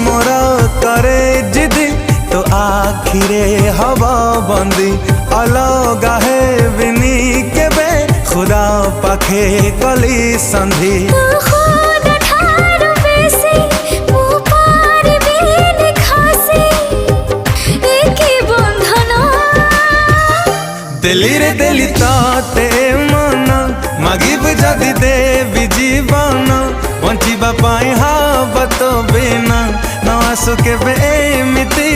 मोर करे जिदी तो आखिरे हवा बंदी अलगा है बिनी केबे खुदा पाखे कली संधि दिली रे दिली ताते मन मागिब जदि देवी जीवन बंचिबा पाई हाबत बिना न आसु केबे एमिति